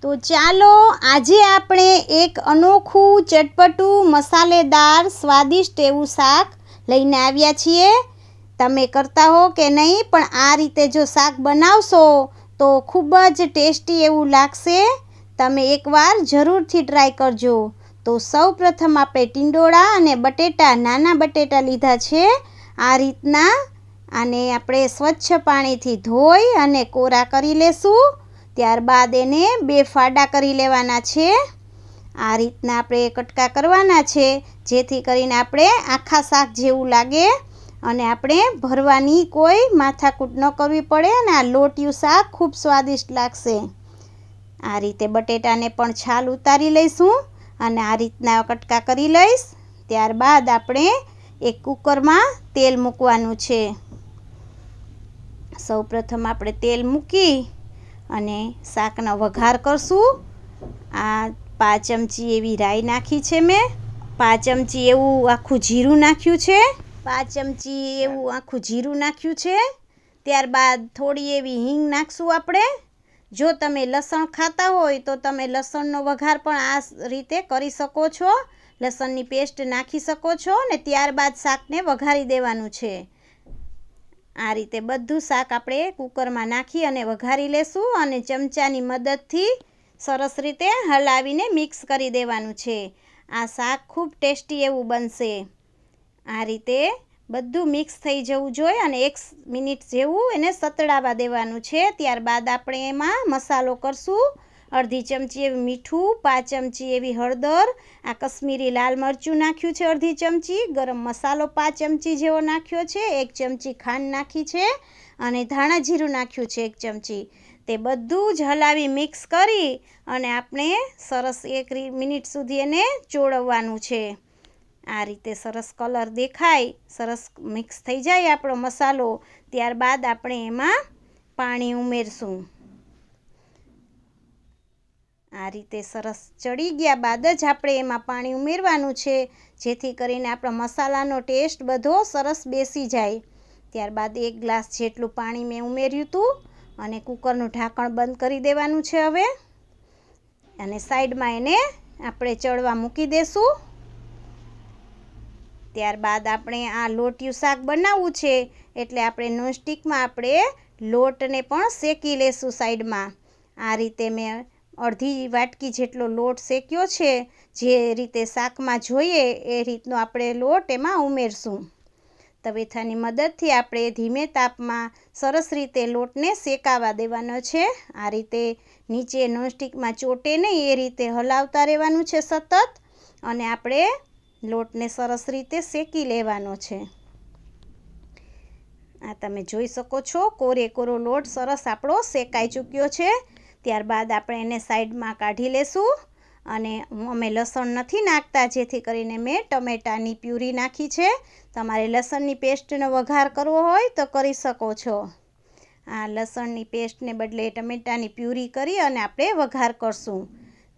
તો ચાલો આજે આપણે એક અનોખું ચટપટું મસાલેદાર સ્વાદિષ્ટ એવું શાક લઈને આવ્યા છીએ। તમે કરતા હો કે નહીં, પણ આ રીતે જો શાક બનાવશો તો ખૂબ જ ટેસ્ટી એવું લાગશે। તમે એકવાર જરૂરથી ટ્રાય કરજો। તો સૌ પ્રથમ આપણે ટીંડોળા અને બટેટા, નાના બટેટા લીધા છે। આ રીતના આને આપણે સ્વચ્છ પાણીથી ધોઈ અને કોરા કરી લેશું। ત્યારબાદ એને 2 ફાડા કરી લેવાના છે। આ રીતના આપણે કટકા કરવાના છે, જેથી કરીને આપણે આખા શાક જેવું લાગે અને આપણે ભરવાની કોઈ માથાકૂટ ન કરવી પડે અને આ લોટિયું શાક ખૂબ સ્વાદિષ્ટ લાગશે। આ રીતે બટેટાને પણ છાલ ઉતારી લઈશું અને આ રીતના કટકા કરી લઈશ। ત્યારબાદ આપણે એક કુકરમાં તેલ મૂકવાનું છે। સૌપ્રથમ આપણે તેલ મૂકી અને શાકનો વઘાર કરશું। આ 5 ચમચી એવી રાઈ નાખી છે મેં, 5 ચમચી એવું આખું જીરું નાખ્યું છે, 5 ચમચી એવું આખું જીરું નાખ્યું છે। ત્યારબાદ થોડી એવી હિંગ નાખશું આપણે। જો તમે લસણ ખાતા હોય તો તમે લસણનો વઘાર પણ આ રીતે કરી શકો છો, લસણની પેસ્ટ નાખી શકો છો ને ત્યારબાદ શાકને વઘારી દેવાનું છે। આ રીતે બધું શાક આપણે કુકરમાં નાખી અને વઘારી લેશું અને ચમચાની મદદથી સરસ રીતે હલાવીને મિક્સ કરી દેવાનું છે। આ શાક ખૂબ ટેસ્ટી એવું બનશે। આ રીતે બધું મિક્સ થઈ જવું જોઈએ અને 1 મિનિટ જેવું એને સતળાવા દેવાનું છે। ત્યારબાદ આપણે એમાં મસાલો કરશું। અડધી ચમચી એવું મીઠું, 5 ચમચી એવી હળદર, આ કશ્મીરી લાલ મરચું નાખ્યું છે અડધી ચમચી, ગરમ મસાલો 5 ચમચી જેવો નાખ્યો છે, 1 ચમચી ખાંડ નાખી છે અને ધાણા જીરું નાખ્યું છે 1 ચમચી। તે બધું જ હલાવી મિક્સ કરી અને આપણે સરસ 1 મિનિટ સુધી એને ચોળવવાનું છે। આ રીતે સરસ કલર દેખાય, સરસ મિક્સ થઈ જાય આપણો મસાલો, ત્યારબાદ આપણે એમાં પાણી ઉમેરશું। આ રીતે સરસ ચડી ગયા બાદ જ આપણે એમાં પાણી ઉમેરવાનું છે, જેથી કરીને આપણા મસાલાનો ટેસ્ટ બધો સરસ બેસી જાય। ત્યારબાદ 1 ગ્લાસ જેટલું પાણી મેં ઉમેર્યું હતું અને કુકરનું ઢાંકણ બંધ કરી દેવાનું છે હવે, અને સાઈડમાં એને આપણે ચડવા મૂકી દેશું। ત્યારબાદ આપણે આ લોટિયું શાક બનાવવું છે, એટલે આપણે નોનસ્ટિકમાં આપણે લોટને પણ શેકી લેશું સાઈડમાં। આ રીતે મેં અડધી વાટકી જેટલો લોટ શેક્યો છે, જે રીતે શાકમાં જોઈએ એ રીતનો આપણે લોટ એમાં ઉમેરશું। તવેથાની મદદથી આપણે ધીમે તાપમાં સરસ રીતે લોટને શેકાવા દેવાનો છે। આ રીતે નીચે નોનસ્ટિકમાં ચોટે નહીં એ રીતે હલાવતા રહેવાનું છે સતત, અને આપણે લોટને સરસ રીતે શેકી લેવાનો છે। આ તમે જોઈ શકો છો કોરે કોરો લોટ સરસ આપણો શેકાઈ ચૂક્યો છે। ત્યારબાદ આપણે એને સાઈડમાં કાઢી લેશું અને અમે લસણ નથી નાખતા, જેથી કરીને મેં ટમેટાની પ્યુરી નાખી છે। તમારે લસણની પેસ્ટનો વઘાર કરવો હોય તો કરી શકો છો। આ લસણની પેસ્ટને બદલે ટમેટાની પ્યુરી કરી અને આપણે વઘાર કરશું।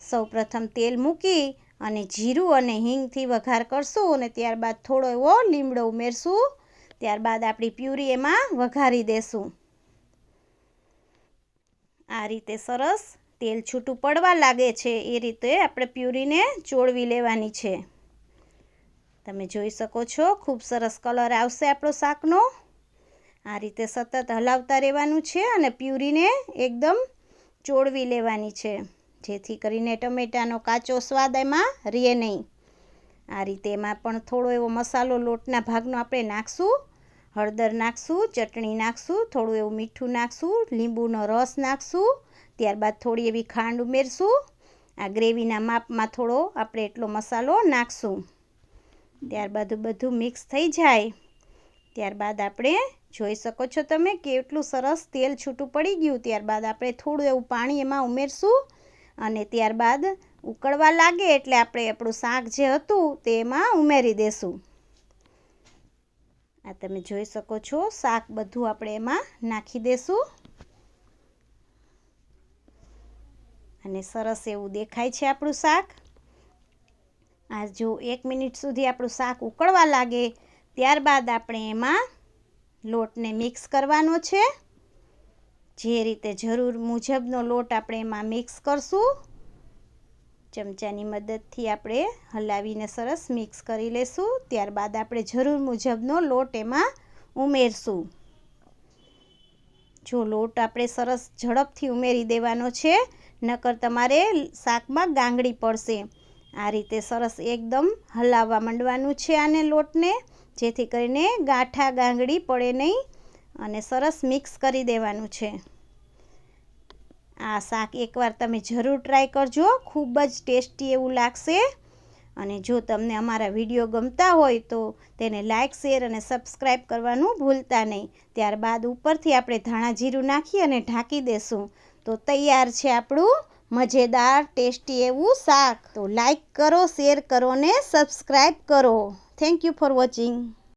સૌપ્રથમ તેલ મૂકી અને જીરું અને હિંગથી વઘાર કરશું અને ત્યારબાદ થોડો એવો લીમડો ઉમેરશું। ત્યારબાદ આપણી પ્યુરી એમાં વઘારી દેશું। આ રીતે સરસ તેલ છૂટું પડવા લાગે છે એ રીતે આપણે પ્યુરીને ચોળવી લેવાની છે। તમે જોઈ શકો છો ખૂબ સરસ કલર આવશે આપણો શાકનો। આ રીતે સતત હલાવતા રહેવાનું છે અને પ્યુરીને એકદમ ચોળવી લેવાની છે, જેથી કરીને ટમેટાનો કાચો સ્વાદ એમાં રહે નહીં। આ રીતે એમાં પણ થોડો એવો મસાલો લોટના ભાગનો આપણે નાખશું, હળદર નાખશું, ચટણી નાખશું, થોડું એવું મીઠું નાખશું, લીંબુનો રસ નાખશું, ત્યારબાદ થોડી એવી ખાંડ ઉમેરશું। આ ગ્રેવીના માપમાં થોડો આપણે એટલો મસાલો નાખશું। ત્યારબાદ બધું મિક્સ થઈ જાય ત્યારબાદ આપણે જોઈ શકો છો તમે કેટલું સરસ તેલ છૂટું પડી ગયું। ત્યારબાદ આપણે થોડું એવું પાણી એમાં ઉમેરશું અને ત્યારબાદ ઉકળવા લાગે એટલે આપણે આપણું શાક જે હતું તે એમાં ઉમેરી દેશું। આ તમે જોઈ શકો છો શાક બધું આપણે એમાં નાખી દેશું અને સરસ એવું દેખાય છે આપણું શાક। આ જો 1 મિનિટ સુધી આપણું શાક ઉકળવા લાગે ત્યારબાદ આપણે એમાં લોટને મિક્સ કરવાનો છે। જે રીતે જરૂર મુજબનો લોટ આપણે એમાં મિક્સ કરશું. ચમચાની મદદથી આપણે હલાવીને સરસ મિક્સ કરી લેશું. ત્યારબાદ આપણે જરૂર મુજબનો લોટ એમાં ઉમેરશું. જો લોટ આપણે સરસ ઝડપથી ઉમેરી દેવાનો છે, નકર તમારે શાકમાં ગાંગડી પડશે. આ રીતે સરસ એકદમ હલાવવા માંડવાનું છે આને લોટને, જેથી કરીને ગાંઠા ગાંગડી પડે નહીં, અને સરસ મિક્સ કરી દેવાનું છે. આ શાક એકવાર તમે જરૂર ટ્રાય કરજો, ખૂબ જ ટેસ્ટી એવું લાગશે. અને જો તમને અમારા વિડીયો ગમતા હોય તો તેને લાઇક, શેર અને સબસ્ક્રાઈબ કરવાનું ભૂલતા નહીં. ત્યારબાદ ઉપરથી આપણે ધાણા જીરું નાખી અને ઢાંકી દેશું. તો તૈયાર છે આપણું મજેદાર ટેસ્ટી એવું શાક. તો લાઈક કરો, શેર કરો ને સબસ્ક્રાઈબ કરો. Thank you for watching.